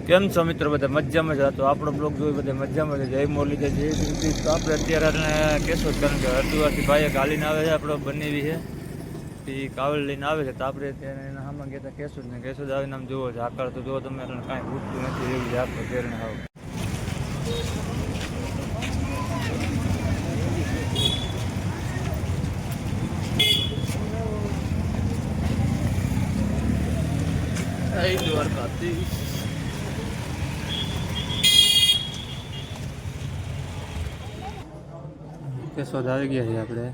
કેમ છો મિત્રો? બધા મજામાં જ. તો આપણો બ્લોગ જોઈ બધા મજામાં છે. જય મોરલી જય શ્રી. તો આપણે અત્યારે કેશોદ, કારણ કે હરદુઆરથી ભાઈ હાલીને આવે છે, આપણો બનેવી છે એ કાવડ લઈને આવે છે. તો આપણે ત્યારે એના સામે ગયા હતા કેશોદ ને. કેશોદ આવીને આમ જુઓ છે આકાર તો જુઓ તમે, એટલે કાંઈ પૂછતું નથી એવું છે આપણે પહેરને આવું. દ્વારકાધીશ કેશોદ આવી ગયા છીએ આપણે.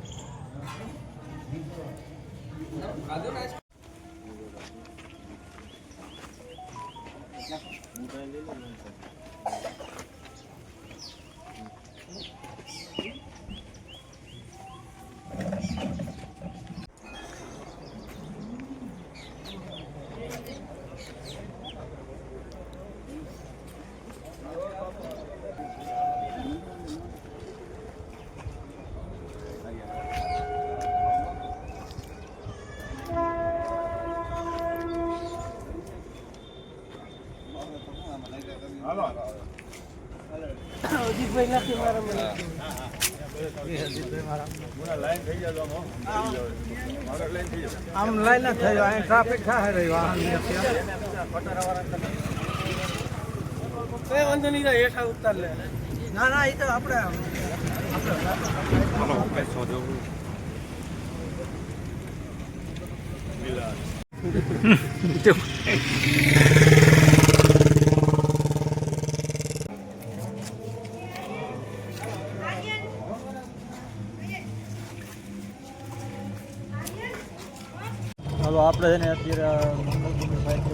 આમ લાઈન જ થયો, અહીં ટ્રાફિક થાય રહી વાહન વાંધો નહીં, હેઠા ઉતાર લે. ના ના, એ તો આપણે ચાલો આપણે છે ને અત્યારે મંગલભૂમિ સાઈડ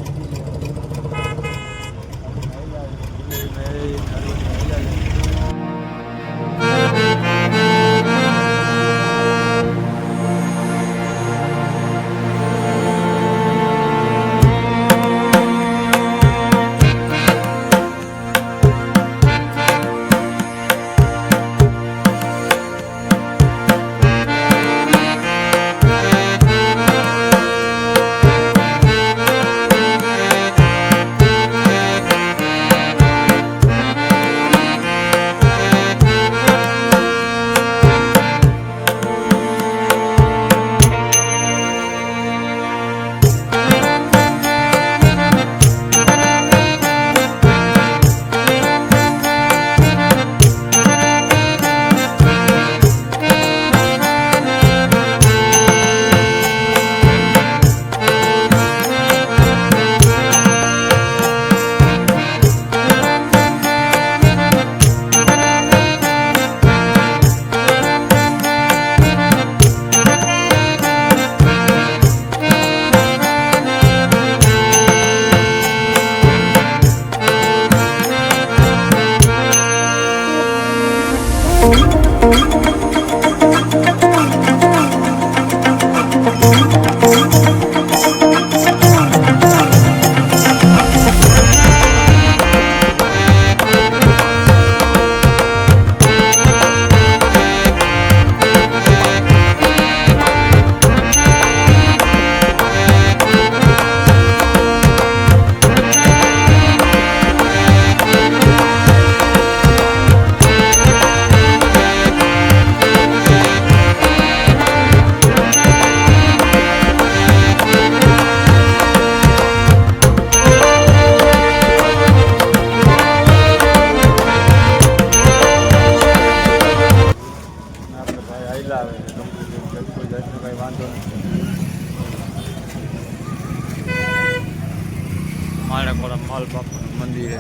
માલ બાપુનું મંદિર છે.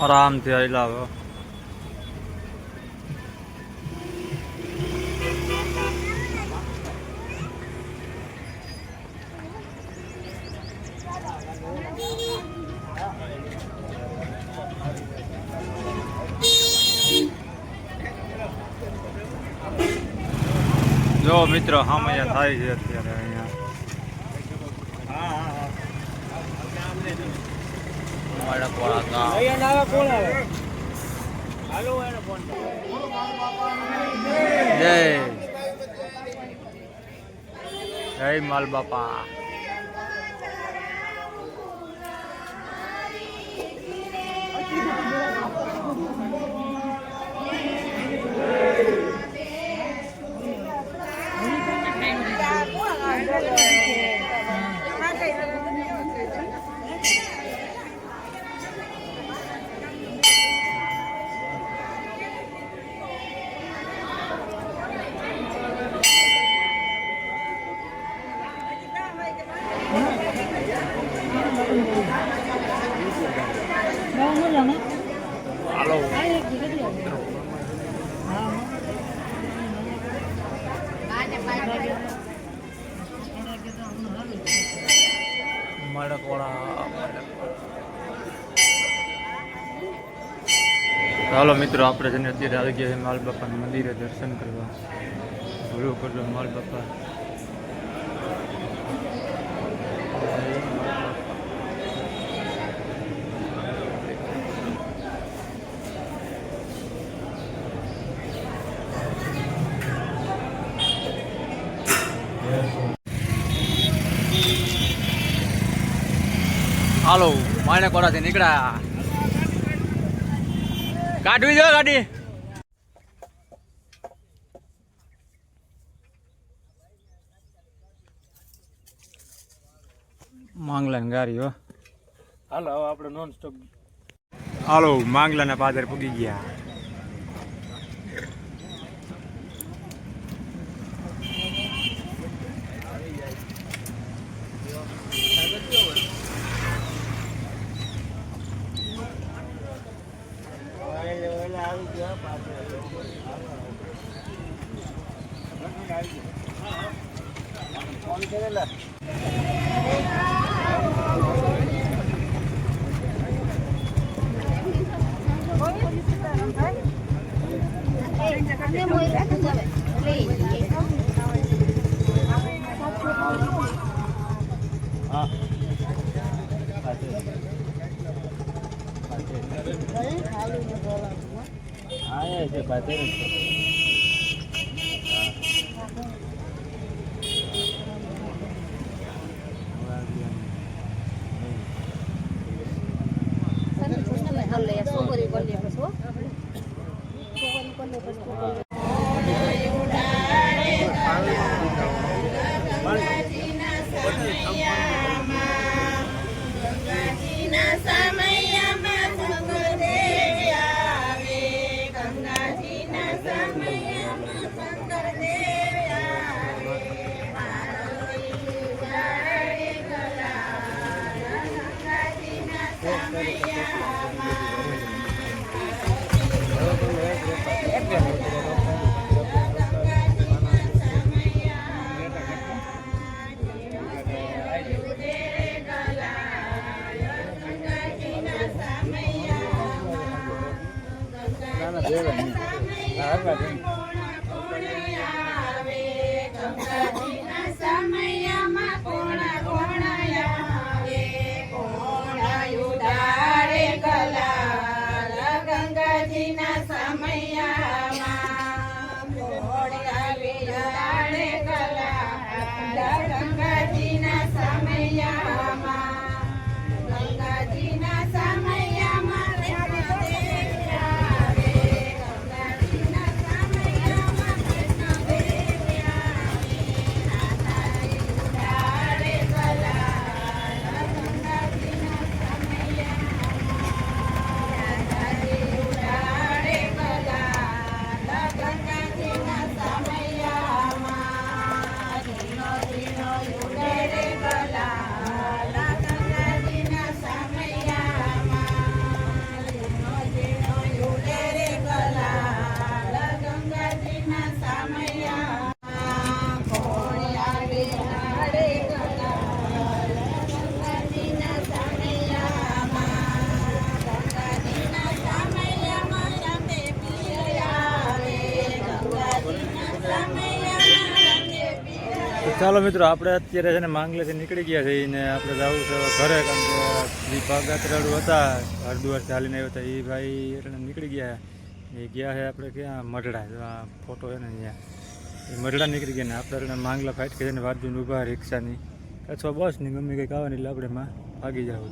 આરામથી આવેલા હવે. જો મિત્રો હામૈયા થાય છે અત્યારે અહીંયા જય માલ બાપા. હાલો ચાલો મિત્રો આપણે છે ને અત્યારે આવી ગયા છે માલ બાપાના મંદિરે દર્શન કરવા. ભૂલો કરજો માલ બાપા. હાલો માણે કોડાથી નીકળ્યા. કાઢવી જો ગાડી. માંગલાની ગાડી હો. હાલો હવે આપણે નોન સ્ટોપ. હાલો માંગલાના પાદર પૂગી ગયા. ચાલો મિત્રો આપણે અત્યારે છે ને માંગલેથી નીકળી ગયા છીએ ને આપણે જવું છે ઘરે કારણ કે જે પાગાત્રાળુ હતા હરિદ્વાર ચાલીને આવ્યા હતા એ ભાઈ એટલે નીકળી ગયા એ ગયા છે આપણે ક્યાં મઢડા જો આ ફોટો છે ને અહીંયા એ મઢડા નીકળી ગયા ને આપણે એટલે માંગલા ફાઇટ કરીને વારજુને ઊભા રિક્ષાની અથવા બસની ગમે કંઈક આવે ને એટલે આપણે માં ભાગી જાવ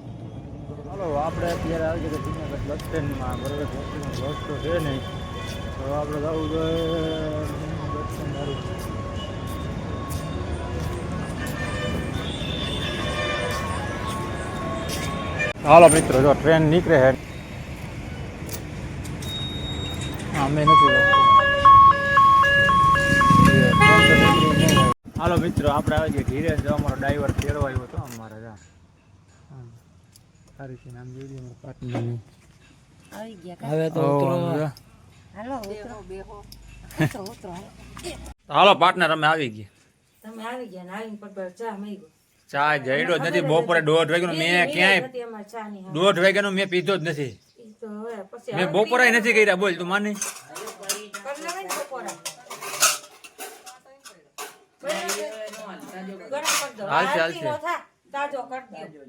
ચાલો આપણે અત્યારે આવી ગયા જુનાગઢ બસ સ્ટેન્ડમાં બરોબર બસ તો છે નહીં તો આપણે જવું જોઈએ બસ સ્ટેન્ડ સારું હાલો મિત્રો જો ટ્રેન નીકળે છે અમે નથી હાલો મિત્રો આપણે આવી ગયા ધીરે જો અમારો ડ્રાઈવર તેડવાયો હતો અમારે જા સારી છે નામ જોઈ અમારા પાર્ટનરની આવી ગયા હવે તો ઉતરો. હાલો ઉતરો બેહો ઉતરો હાલો પાર્ટનર અમે આવી ગયા તમે આવી ગયા ને આવીને પર ચા મઈ ગયો ચા જઈડો જ નથી બપોરે 1:30 વાગ્યાનો મેં ક્યાંય અમાર ચા ની 1:30 વાગ્યાનો મેં પીધો જ નથી ઈ તો હવે પછી મેં બપોરે નથી કર્યા બોલ તું માની કર લેવાય ને બપોરા ગરમ કર દો હાલશે, આરતી હાલશે. નો થા તાજો કર દો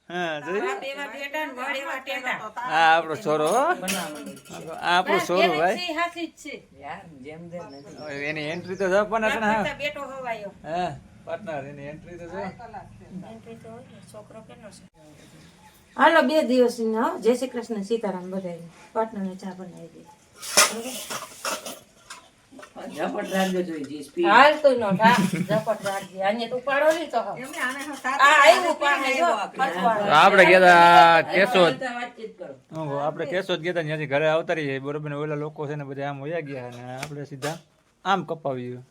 હા જોઈ આ બેવા બેટા ને વળેવા ટેટા આ આપણો છોરો હો. આ આપણો છોરો ભાઈ છે હાસી જ છે એની એન્ટ્રી તો જપવાના છે ને હા બેટો હવાયો હા પાર્ટનર એની એન્ટ્રી તો જો એન્ટ્રી તો હોય ને, છોકરો કેનો છે હાલો 2 દિવસ ને હો જય શ્રી કૃષ્ણ સીતારામ બધાય પાર્ટનર ને ચા બનાવી દે હાલ તો નો ઠા ઝપટ રાખજે આને તું પાડો ની તો આ આવ્યું પામે જો તો આપણે ગયા હતા કેશોદ આપણે કેશોદ ગયા હતા ત્યાંથી ઘરે આવતા રહીએ બરોબર ને ઓલા લોકો છે ને બધા આમ વયા ગયા અને આપણે સીધા આમ કપાવ્યું